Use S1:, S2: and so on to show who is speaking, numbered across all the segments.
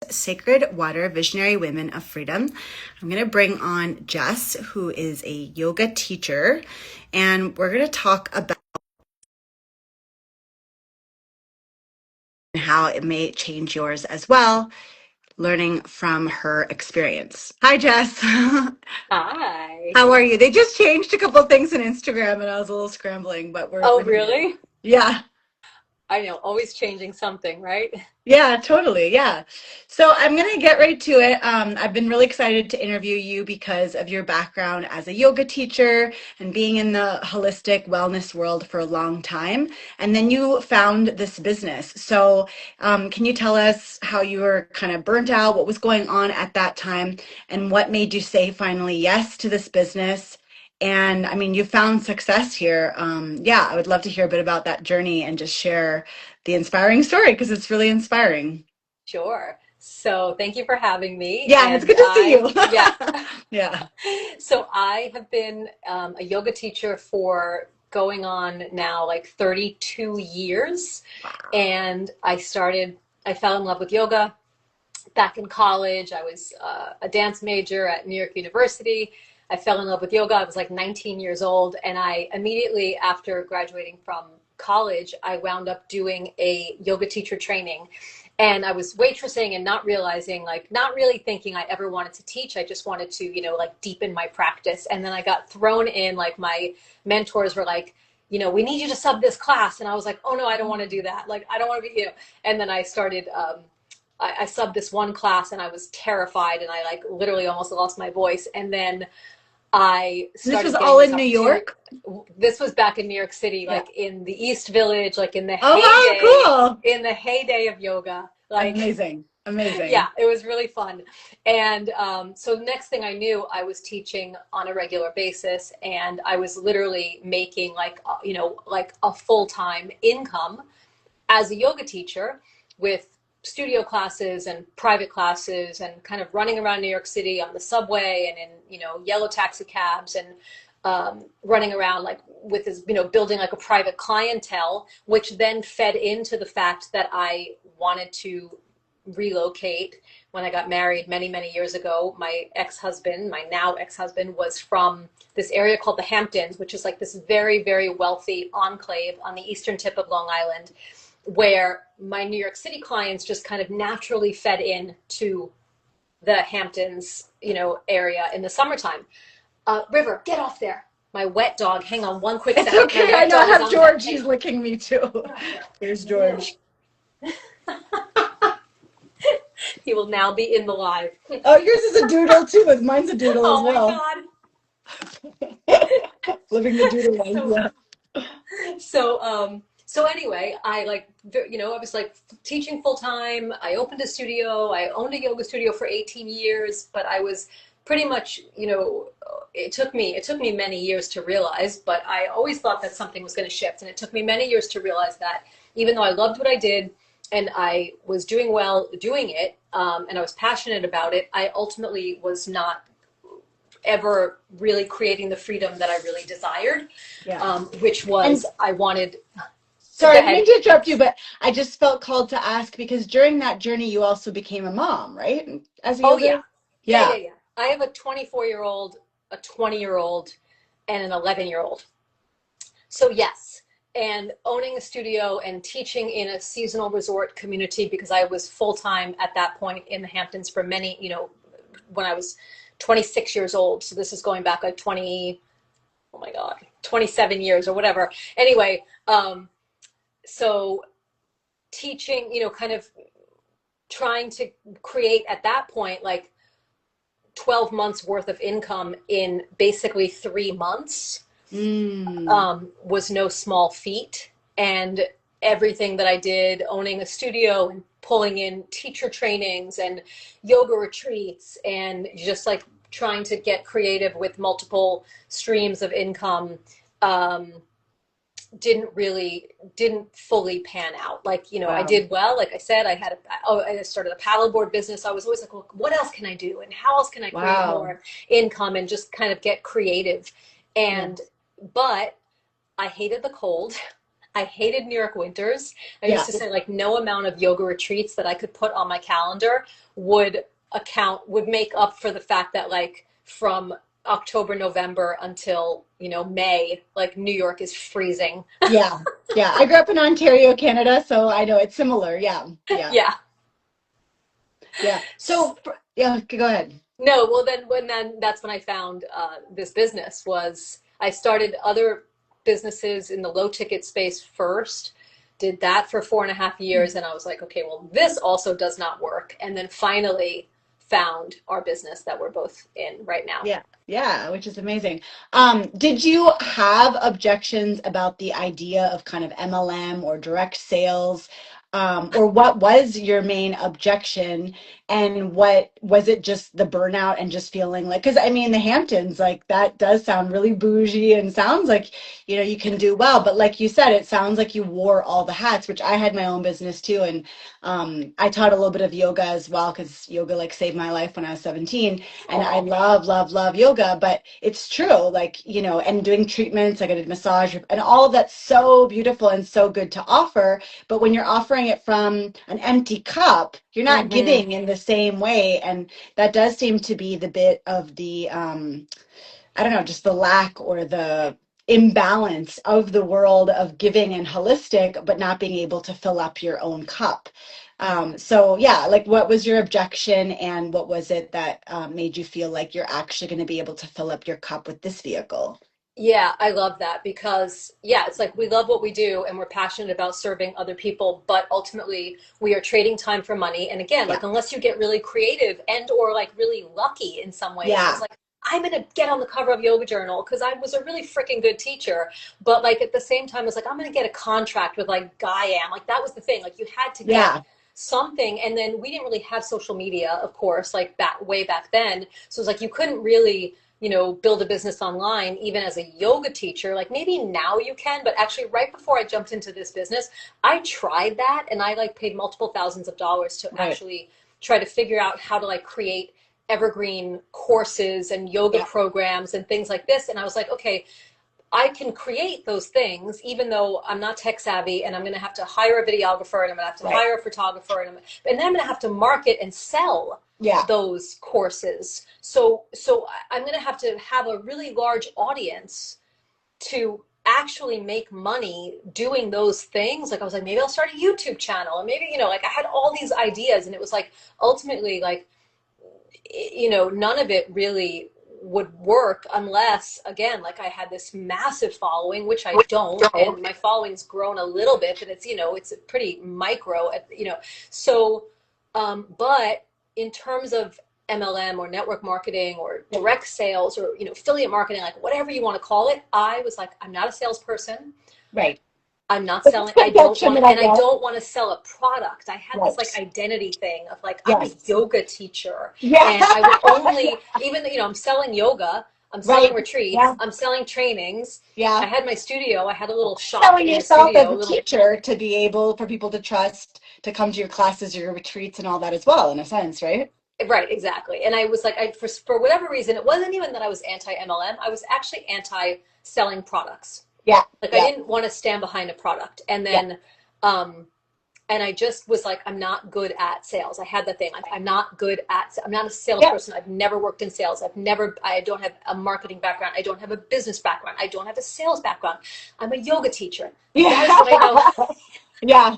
S1: Sacred Water Visionary Women of Freedom. I'm going to bring on Jess, who is a yoga teacher, and we're going to talk about how it may change yours as well, learning from her experience. Hi, Jess.
S2: Hi.
S1: How are you? They just changed a couple things in Instagram, and I was a little scrambling, but we're
S2: Oh,
S1: here.
S2: really?
S1: Yeah.
S2: I know, always changing something, right?
S1: Yeah, totally. Yeah. So I'm going to get right to it. I've been really excited to interview you because of your background as a yoga teacher and being in the holistic wellness world for a long time. And then you found this business. So can you tell us how you were kind of burnt out, what was going on at that time, and what made you say finally yes to this business? And I mean, you found success here. Yeah, I would love to hear a bit about that journey and just share the inspiring story because it's really inspiring.
S2: Sure. So thank you for having me.
S1: Yeah, it's good to see you.
S2: Yeah.
S1: Yeah.
S2: So I have been a yoga teacher for going on now like 32 years.
S1: Wow.
S2: And I fell in love with yoga back in college. I was a dance major at New York University. I fell in love with yoga. I was like 19 years old. And I immediately after graduating from college, I wound up doing a yoga teacher training. And I was waitressing and not realizing, like, not really thinking I ever wanted to teach. I just wanted to, like deepen my practice. And then I got thrown in, like, my mentors were like, we need you to sub this class. And I was like, oh no, I don't want to do that. Like, I don't want to be. And then I started, I subbed this one class and I was terrified and I like literally almost lost my voice. And then I
S1: This was
S2: started getting
S1: all
S2: these
S1: in New
S2: opportunities.
S1: York?
S2: This was back in New York City,
S1: Yeah.
S2: like in the East Village, like
S1: Oh, wow, cool.
S2: in the heyday of yoga. Like,
S1: Amazing.
S2: yeah,
S1: Amazing.
S2: it was really fun. And so next thing I knew, I was teaching on a regular basis, and I was literally making like, like a full-time income as a yoga teacher with studio classes and private classes and kind of running around New York City on the subway and in, yellow taxi cabs and running around like with this, building like a private clientele, which then fed into the fact that I wanted to relocate. When I got married many, many years ago, my ex-husband, my now ex-husband, was from this area called the Hamptons, which is like this very, very wealthy enclave on the eastern tip of Long Island, where my New York City clients just kind of naturally fed in to the Hamptons, area in the summertime. River, get off there. My wet dog. Hang on one quick
S1: It's
S2: second. My
S1: okay. I
S2: wet
S1: know I
S2: dog is
S1: have
S2: on the bed.
S1: George.
S2: Hang
S1: He's
S2: on.
S1: licking me too. Here's George.
S2: He will now be in the live.
S1: Oh, yours is a doodle too. Mine's a doodle as
S2: Oh my
S1: well.
S2: God.
S1: Living the doodle life.
S2: So
S1: Yeah.
S2: so anyway, I like, I was like teaching full time. I opened a studio. I owned a yoga studio for 18 years, but I was pretty much, it took me many years to realize, but I always thought that something was going to shift. And it took me many years to realize that even though I loved what I did and I was doing well doing it, and I was passionate about it, I ultimately was not ever really creating the freedom that I really desired,
S1: Yeah.
S2: which
S1: And
S2: was I wanted.
S1: sorry,
S2: Go
S1: I didn't mean
S2: ahead.
S1: to interrupt you, but I just felt called to ask because during that journey, you also became a mom, right? As a
S2: Oh yeah,
S1: yoga?
S2: yeah, yeah,
S1: Yeah.
S2: yeah. I have a 24-year-old, a 20-year-old, and an 11-year-old. So yes, and owning a studio and teaching in a seasonal resort community because I was full time at that point in the Hamptons for many, when I was 26 years old. So this is going back like 20, oh my God, 27 years or whatever. Anyway, so teaching, kind of trying to create at that point like 12 months worth of income in basically 3 months
S1: Mm.
S2: was no small feat. And everything that I did, owning a studio and pulling in teacher trainings and yoga retreats and just like trying to get creative with multiple streams of income, um, didn't fully pan out. Like, I
S1: Wow.
S2: did well. Like I said, I started a paddleboard business. I was always like, well, what else can I do? And how else can I create
S1: Wow.
S2: more income and just kind of get creative?
S1: Yeah.
S2: And, but I hated the cold. I hated New York winters. I used
S1: Yeah.
S2: to say like no amount of yoga retreats that I could put on my calendar would would make up for the fact that like from October, November until, May, like New York is freezing.
S1: Yeah. Yeah. I grew up in Ontario, Canada, so I know it's similar. Yeah. Yeah.
S2: Yeah.
S1: Yeah. So, yeah, go ahead.
S2: No, well then that's when I found this business was I started other businesses in the low ticket space first, did that for 4.5 years, and I was like, okay, well this also does not work, and then finally found our business that we're both in right now.
S1: Yeah, yeah, which is amazing. Did you have objections about the idea of kind of MLM or direct sales? Or what was your main objection? And what was it, just the burnout and just feeling like, because I mean, the Hamptons, like that does sound really bougie and sounds like, you can do well. But like you said, it sounds like you wore all the hats, which I had my own business too. And I taught a little bit of yoga as well, because yoga like saved my life when I was 17, and I
S2: Oh,
S1: love, love, love yoga, but it's true, like, and doing treatments, like I did massage and all of that's so beautiful and so good to offer. But when you're offering it from an empty cup, you're not
S2: hmm.
S1: giving in the same way. And that does seem to be the bit of the, I don't know, just the lack or the imbalance of the world of giving and holistic, but not being able to fill up your own cup. So yeah, like what was your objection, and what was it that made you feel like you're actually going to be able to fill up your cup with this vehicle?
S2: Yeah, I love that because, yeah, it's like we love what we do and we're passionate about serving other people, but ultimately we are trading time for money. And again,
S1: Yeah,
S2: like unless you get really creative and or like really lucky in some ways, it's
S1: yeah,
S2: like I'm gonna get on the cover of Yoga Journal because I was a really freaking good teacher. But like at the same time, it's like I'm gonna get a contract with like Gaiam. Like that was the thing. Like you had to get
S1: yeah,
S2: something, and then we didn't really have social media, of course, like back way back then. So it's like you couldn't really build a business online, even as a yoga teacher. Like maybe now you can, but actually right before I jumped into this business, I tried that and I like paid multiple thousands of dollars to
S1: right.
S2: actually try to figure out how to like create evergreen courses and yoga
S1: Yeah,
S2: programs and things like this. And I was like, okay, I can create those things even though I'm not tech savvy, and I'm going to have to hire a videographer and I'm going to have to
S1: right.
S2: hire a photographer, and then I'm going to have to market and sell
S1: Yeah,
S2: those courses. So I'm going to have a really large audience to actually make money doing those things. Like I was like, maybe I'll start a YouTube channel, and maybe, like I had all these ideas, and it was like ultimately like, none of it really would work unless, again, like I had this massive following, which I don't, and my following's grown a little bit, but it's pretty micro, so but in terms of MLM or network marketing or
S1: yeah,
S2: direct sales or affiliate marketing, like whatever you want to call it, I was like, I'm not a salesperson.
S1: right.
S2: I'm not
S1: But this
S2: selling. I don't
S1: objection
S2: want,
S1: that I
S2: and I
S1: get,
S2: don't want to sell a product. I had this like
S1: right.
S2: identity thing of like, I'm a
S1: Yes.
S2: yoga teacher,
S1: Yeah.
S2: and I would only, even though, I'm selling yoga, I'm selling
S1: Right.
S2: retreats,
S1: Yeah.
S2: I'm selling trainings. I
S1: Yeah.
S2: had my studio. I had a little shop
S1: Selling
S2: in the
S1: yourself as
S2: studio, a
S1: a
S2: little.
S1: teacher to be able for people to trust to come to your classes, your retreats, and all that as well, in a sense, right?
S2: Right, exactly. And I was like, for whatever reason, it wasn't even that I was anti MLM. I was actually anti selling products.
S1: Yeah.
S2: Like I
S1: Yeah.
S2: didn't want to stand behind a product. And
S1: Yeah.
S2: then, um, and I just was like, I'm not good at sales. I had that thing. Like, I'm not a
S1: Yeah.
S2: salesperson. I've never worked in sales. I don't have a marketing background. I don't have a business background. I don't have a sales background. I'm a yoga teacher. Like, that is
S1: Yeah.
S2: what I know.
S1: Yeah.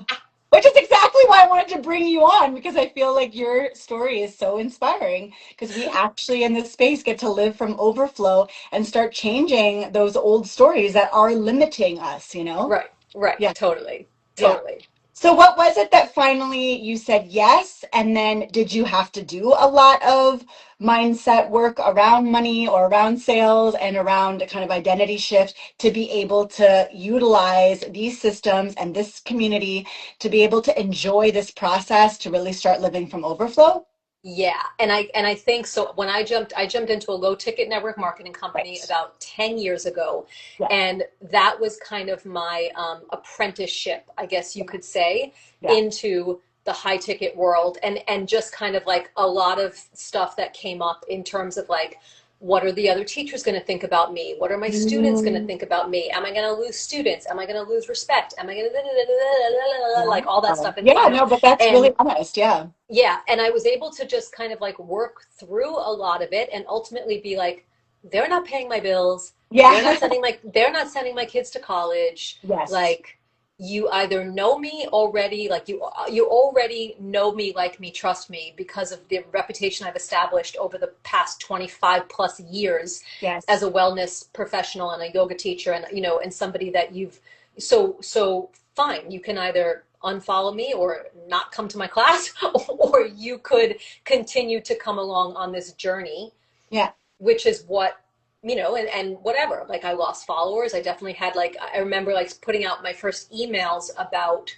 S1: Which is exactly why I wanted to bring you on, because I feel like your story is so inspiring, because we actually in this space get to live from overflow and start changing those old stories that are limiting us?
S2: Right, right.
S1: Yeah.
S2: Totally,
S1: Yeah.
S2: totally.
S1: So what was it that finally you said yes? And then did you have to do a lot of mindset work around money or around sales and around a kind of identity shift to be able to utilize these systems and this community to be able to enjoy this process to really start living from overflow?
S2: Yeah, and I think so. When I jumped into a low ticket network marketing company
S1: Right.
S2: about 10 years ago,
S1: Yeah.
S2: and that was kind of my apprenticeship, I guess you
S1: Yeah.
S2: could say,
S1: Yeah.
S2: into the high ticket world, and just kind of like a lot of stuff that came up in terms of like what are the other teachers going to think about me? What are my students going to think about me? Am I going to lose students? Am I going to lose respect? Am I going to like all that stuff? And
S1: Yeah, no, but that's really honest. Yeah.
S2: yeah, and I was able to just kind of like work through a lot of it and ultimately be like, they're not paying my bills.
S1: Yeah.
S2: They're not sending my kids to college.
S1: Yes.
S2: Like, you either know me already, like you already know me, like me, trust me, because of the reputation I've established over the past 25 plus years as
S1: Yes.
S2: a wellness professional and a yoga teacher, and and somebody that you've so fine. You can either unfollow me or not come to my class, or you could continue to come along on this journey,
S1: Yeah.
S2: which is what, and whatever. Like, I lost followers. I definitely had, like, I remember like putting out my first emails about,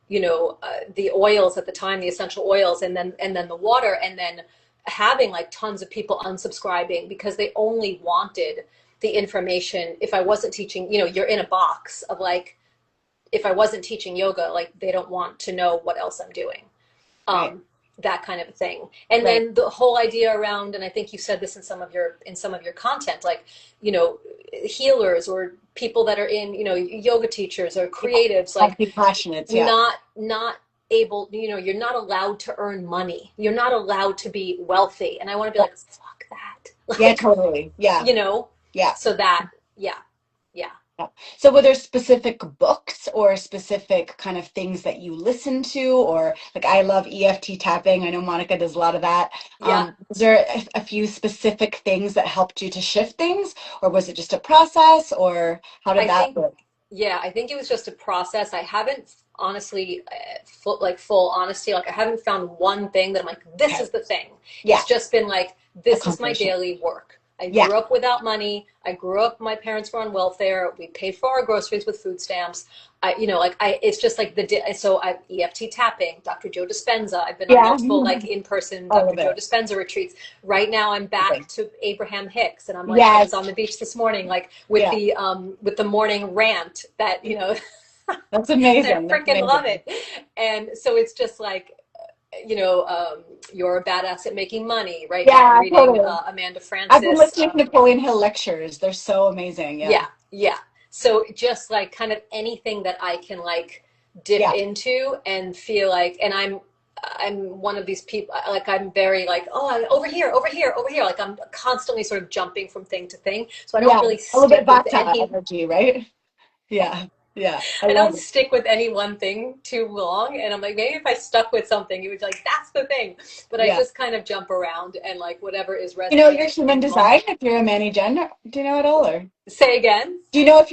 S2: the oils at the time, the essential oils, and then the water, and then having like tons of people unsubscribing because they only wanted the information. If I wasn't teaching, you're in a box of like, if I wasn't teaching yoga, like, they don't want to know what else I'm doing.
S1: Right.
S2: That kind of a thing. And
S1: Right.
S2: then the whole idea around, and I think you said this in some of your content, like, healers or people that are in, yoga teachers or creatives,
S1: Have
S2: like,
S1: to be passionate. Yeah.
S2: not able, you're not allowed to earn money. You're not allowed to be wealthy. And I want to be like, fuck that.
S1: Yeah,
S2: Like,
S1: totally. Yeah. Yeah.
S2: so that, yeah, yeah.
S1: Yeah. So were there specific books or specific kind of things that you listen to, or like I love EFT tapping. I know Monica does a lot of that.
S2: Yeah.
S1: Was there a few specific things that helped you to shift things, or was it just a process, or how did
S2: I
S1: that
S2: think,
S1: work?
S2: yeah, I think it was just a process. I haven't honestly, full honesty, like, I haven't found one thing that I'm like, this
S1: Okay.
S2: is the thing.
S1: Yeah.
S2: It's just been like,
S1: A
S2: this is my
S1: combination.
S2: daily work. I
S1: Yeah.
S2: grew up without money. I grew up, my parents were on welfare. We paid for our groceries with food stamps. It's just like so I EFT tapping, Dr. Joe Dispenza. I've been on
S1: Yeah.
S2: multiple like in-person
S1: All
S2: Dr.
S1: of
S2: Joe
S1: it.
S2: Dispenza retreats. Right now I'm
S1: Okay.
S2: back to Abraham Hicks, and I was
S1: Yes.
S2: on the beach this morning, like
S1: Yeah.
S2: with the morning rant that,
S1: That's
S2: I
S1: amazing. That's
S2: freaking love
S1: amazing.
S2: it. And so it's just like, you're a badass at making money. Right now I'm
S1: Yeah,
S2: reading
S1: totally.
S2: Amanda
S1: I've been
S2: Francis.
S1: listening to Napoleon Hill lectures. They're so amazing. Yeah.
S2: Yeah, yeah. So just like kind of anything that I can like dip
S1: Yeah.
S2: into and feel like, and I'm one of these people, like, I'm very like, oh, I'm over here, over here, over here. Like, I'm constantly sort of jumping from thing to thing. So I don't
S1: Yeah.
S2: really
S1: A little bit
S2: stick with
S1: Vata
S2: any
S1: energy, right? Yeah. Yeah. I
S2: I
S1: love
S2: don't
S1: it.
S2: stick with any one thing too long. And I'm like, maybe if I stuck with something, it would be like, that's the thing. But I
S1: Yeah.
S2: just kind of jump around and like whatever is
S1: You know your
S2: resonating in
S1: human
S2: the moment.
S1: design, if you're a Manny Gen, do you know it all, or
S2: Say again?
S1: do you know if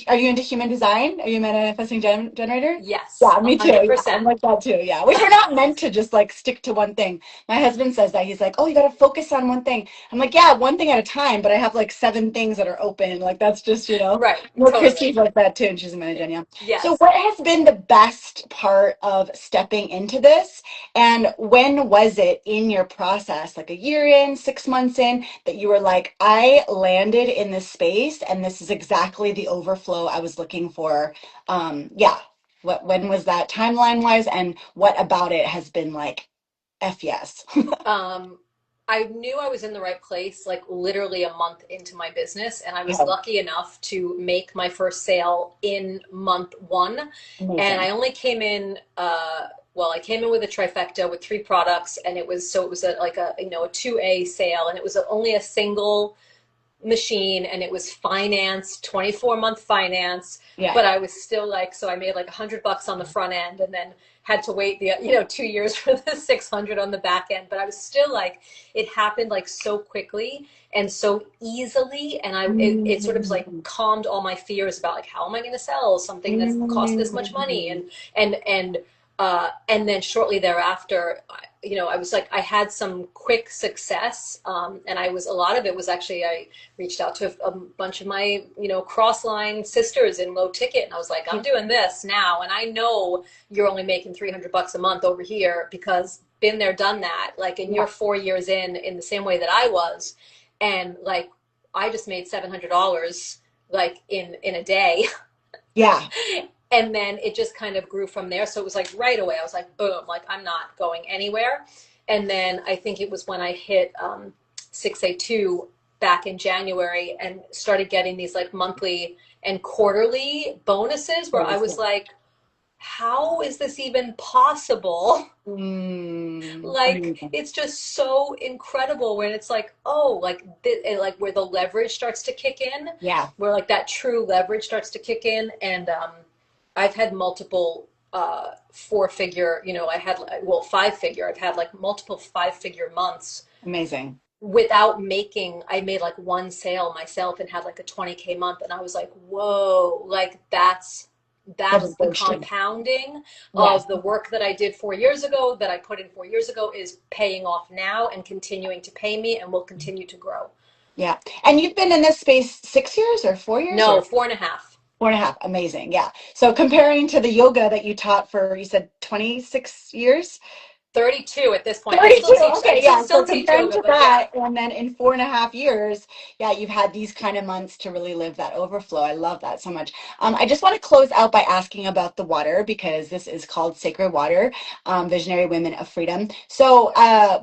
S1: are you into human design? Are you a manifesting generator?
S2: Yes,
S1: Yeah, me too. Yeah, I'm
S2: 100%.
S1: like that too. Yeah, which we're not meant to just like stick to one thing. My husband says that he's like, "Oh, you got to focus on one thing." I'm like, "Yeah, one thing at a time." But I have like 7 things that are open. Like that's just
S2: Right,
S1: Well,
S2: totally.
S1: Christy's like that too, and she's a manager. Yeah. So,
S2: Yes.
S1: what has been the best part of stepping into this, and when was it in your process? Like a year in, 6 months in, that you were like, "I landed in this space, and this is exactly the overflow I was looking for." Yeah. When was that timeline wise, and what about it has been like, F yes.
S2: Um, I knew I was in the right place like literally a month into my business, and I was
S1: Yeah,
S2: lucky enough to make my first sale in month one. And I
S1: amazing.
S2: only came in, I came in with a trifecta with 3 products, and it was like a 2A sale, and it was only a single machine, and it was finance, 24-month finance.
S1: Yeah.
S2: But I was still like, so I made like $100 on the front end, and then had to wait the 2 years for the 600 on the back end. But I was still like, it happened like so quickly and so easily, and it sort of like
S1: Mm,
S2: calmed all my fears about like, how am I going to sell something that's cost this much money?
S1: mm,
S2: And then shortly thereafter, I was like, I had some quick success, and a lot of it was actually, I reached out to a bunch of my, cross-line sisters in low ticket, and I was like, I'm
S1: yeah,
S2: doing this now, and I know you're only making $300 a month over here because been there, done that, like, and
S1: yeah,
S2: you're 4 years in the same way that I was, and like, I just made $700 like in a day.
S1: yeah,
S2: And then it just kind of grew from there. So it was like right away, I was like, boom, like, I'm not going anywhere. And then I think it was when I hit 6A2, back in January and started getting these like monthly and quarterly bonuses where I was like, how is this even possible? Like
S1: Amazing.
S2: it's just so incredible when it's like, oh, like like where the leverage starts to kick in,
S1: Yeah.
S2: where like that true leverage starts to kick in. And I've had multiple four-figure, I had, well, five-figure. I've had like multiple five-figure months
S1: Amazing.
S2: without making. I made like one sale myself and had like a 20K month, and I was like, whoa, like that's the
S1: Celebration.
S2: compounding
S1: Yes.
S2: of the work that I did 4 years ago, that I put in 4 years ago, is paying off now and continuing to pay me and will continue to grow.
S1: Yeah. And you've been in this space 6 years or 4 years
S2: No,
S1: or
S2: 4.5.
S1: 4.5? Amazing. Yeah. So comparing to the yoga that you taught for, you said 26 years?
S2: 32 at this point.
S1: 32.
S2: I
S1: Okay,
S2: still
S1: yeah. So
S2: still teach
S1: comparing
S2: yoga,
S1: to
S2: but yeah.
S1: that, and then in 4.5 years, yeah, you've had these kind of months to really live that overflow. I love that so much. I just want to close out by asking about the water because this is called Sacred Water, Visionary Women of Freedom. So,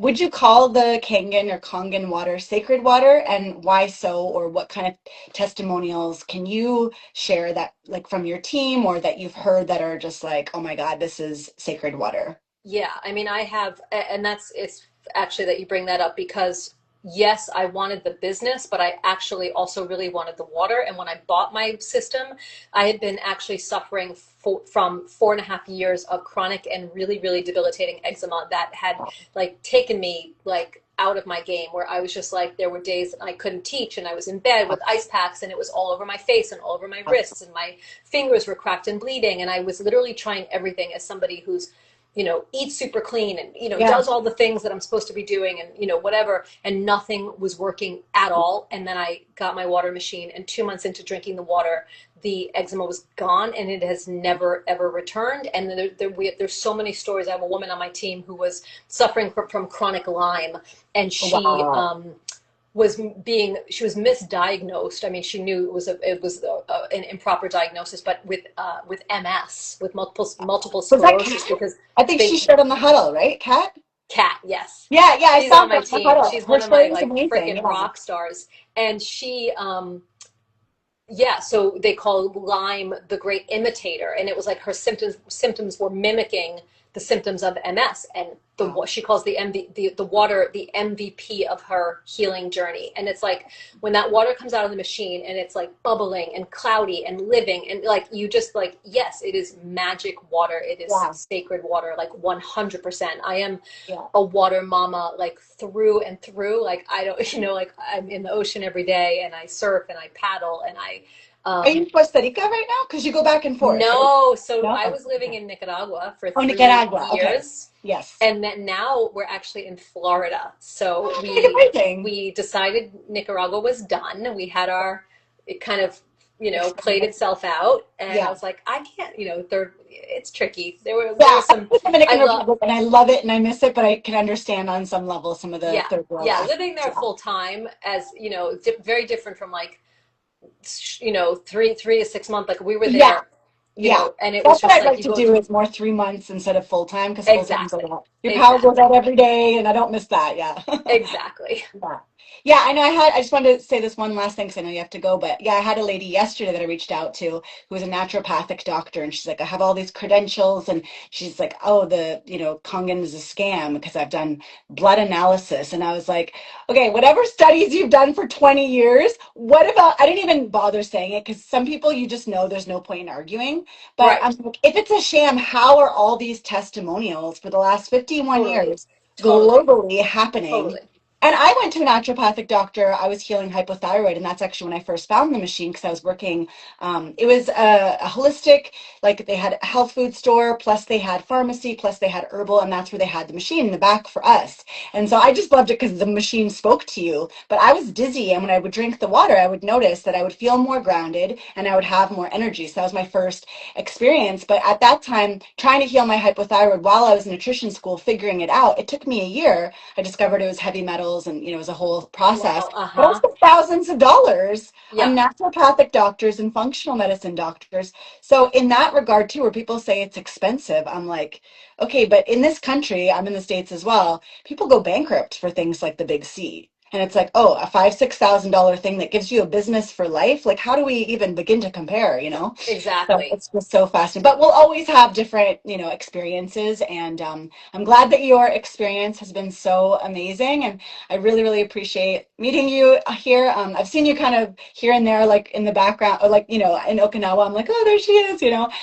S1: would you call the Kangen or Kangen water sacred water, and why so, or what kind of testimonials can you share that, like from your team or that you've heard that are just like, oh my God, this is sacred water?
S2: Yeah, I mean, I have, and that's, it's actually that you bring that up because yes, I wanted the business, but I actually also really wanted the water. And when I bought my system, I had been actually suffering from 4.5 years of chronic and really, really debilitating eczema that had like taken me like out of my game, where I was just like, there were days that I couldn't teach and I was in bed with ice packs and it was all over my face and all over my wrists and my fingers were cracked and bleeding. And I was literally trying everything as somebody who's eats super clean and,
S1: Yeah.
S2: does all the things that I'm supposed to be doing and, whatever. And nothing was working at all. And then I got my water machine, and 2 months into drinking the water, the eczema was gone and it has never, ever returned. And there's so many stories. I have a woman on my team who was suffering from chronic Lyme, and
S1: Wow.
S2: she was misdiagnosed. I mean, she knew an improper diagnosis, but with MS, with multiple
S1: Was that
S2: sclerosis,
S1: Kat?
S2: because
S1: I think she
S2: they
S1: shared on the huddle, right? Kat?
S2: Cat, yes.
S1: Yeah, yeah, I
S2: She's
S1: saw
S2: on
S1: her
S2: my
S1: on the
S2: team.
S1: huddle.
S2: She's
S1: Her
S2: one of my
S1: story is
S2: like
S1: amazing.
S2: freaking
S1: Yeah.
S2: rock stars. And she yeah, so they call Lyme the great imitator, and it was like her symptoms were mimicking the symptoms of MS, and the
S1: Wow.
S2: what she calls the water the MVP of her healing journey. And it's like when that water comes out of the machine and it's like bubbling and cloudy and living, and like you just like, yes, it is magic water. It is
S1: Yeah.
S2: sacred water, like 100%. I am
S1: Yeah.
S2: a water mama, like through and through. Like I don't, like I'm in the ocean every day and I surf and I paddle and I
S1: Are you in Costa Rica right now? Because you go back and forth, right?
S2: no, so
S1: No?
S2: I
S1: Oh,
S2: was living
S1: okay.
S2: in Nicaragua for
S1: Oh,
S2: three
S1: Nicaragua. Okay.
S2: years,
S1: Yes.
S2: and then now we're actually in Florida. So
S1: Oh, okay,
S2: we
S1: amazing.
S2: we decided Nicaragua was done. We had it kind of, played
S1: Experience.
S2: itself out, and I
S1: Yeah.
S2: was like, I can't, it's tricky. There
S1: Yeah,
S2: was
S1: I'm in
S2: some,
S1: the
S2: I
S1: Dominican
S2: love,
S1: Republic and I love it and I miss it, but I can understand on some level some of the
S2: yeah,
S1: third world
S2: yeah, living
S1: aspects.
S2: there
S1: Yeah.
S2: full time, as very different from like, 3 to 6 months. Like we were
S1: Yeah.
S2: there,
S1: Yeah.
S2: and it was
S1: That's what
S2: just
S1: I'd
S2: like
S1: like
S2: you
S1: to
S2: go
S1: do
S2: through.
S1: is more 3 months instead of full time because full time's a
S2: Exactly,
S1: lot. Your power goes
S2: exactly,
S1: out every day and I don't miss that. Yeah.
S2: exactly.
S1: Yeah. Yeah, I know I just wanted to say this one last thing because I know you have to go, but yeah, I had a lady yesterday that I reached out to who was a naturopathic doctor and she's like, I have all these credentials and she's like, oh, Kangen is a scam because I've done blood analysis. And I was like, okay, whatever studies you've done for 20 years, what about, I didn't even bother saying it because some people you just know there's no point in arguing. But
S2: Right.
S1: I'm like, if it's a sham, how are all these testimonials for the last 51
S2: Totally.
S1: years
S2: Totally.
S1: globally happening?
S2: Totally.
S1: And I went to a naturopathic doctor. I was healing hypothyroid, and that's actually when I first found the machine because I was working. It was a holistic, like they had a health food store, plus they had pharmacy, plus they had herbal, and that's where they had the machine in the back for us. And so I just loved it because the machine spoke to you. But I was dizzy, and when I would drink the water, I would notice that I would feel more grounded and I would have more energy. So that was my first experience. But at that time, trying to heal my hypothyroid while I was in nutrition school, figuring it out, it took me a year. I discovered it was heavy metals and it was a whole process.
S2: Wow.
S1: But I
S2: Uh-huh.
S1: spent thousands of dollars on
S2: Yeah.
S1: naturopathic doctors and functional medicine doctors. So in that regard too, where people say it's expensive, I'm like, okay, but in this country, I'm in the States as well, people go bankrupt for things like the big C. And it's like, oh, a five, $6,000 thing that gives you a business for life. Like, how do we even begin to compare, you know? So
S2: Exactly.
S1: it's just so fascinating. But we'll always have different, experiences. And I'm glad that your experience has been so amazing. And I really, really appreciate meeting you here. I've seen you kind of here and there, like in the background, or like, in Okinawa. I'm like, oh, there she is,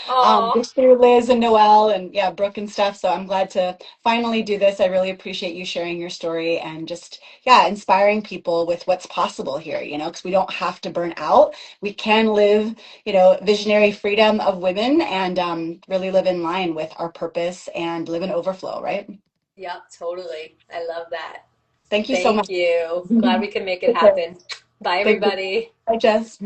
S2: Oh,
S1: just through Liz and Noelle and yeah, Brooke and stuff. So I'm glad to finally do this. I really appreciate you sharing your story and just, yeah, inspiring people with what's possible here, because we don't have to burn out. We can live, visionary freedom of women and really live in line with our purpose and live in overflow, right?
S2: yeah, totally. I love that.
S1: Thank you so much.
S2: Thank you. Glad we can make it
S1: Take care.
S2: happen. Bye,
S1: Thank you.
S2: everybody.
S1: Bye, Jess.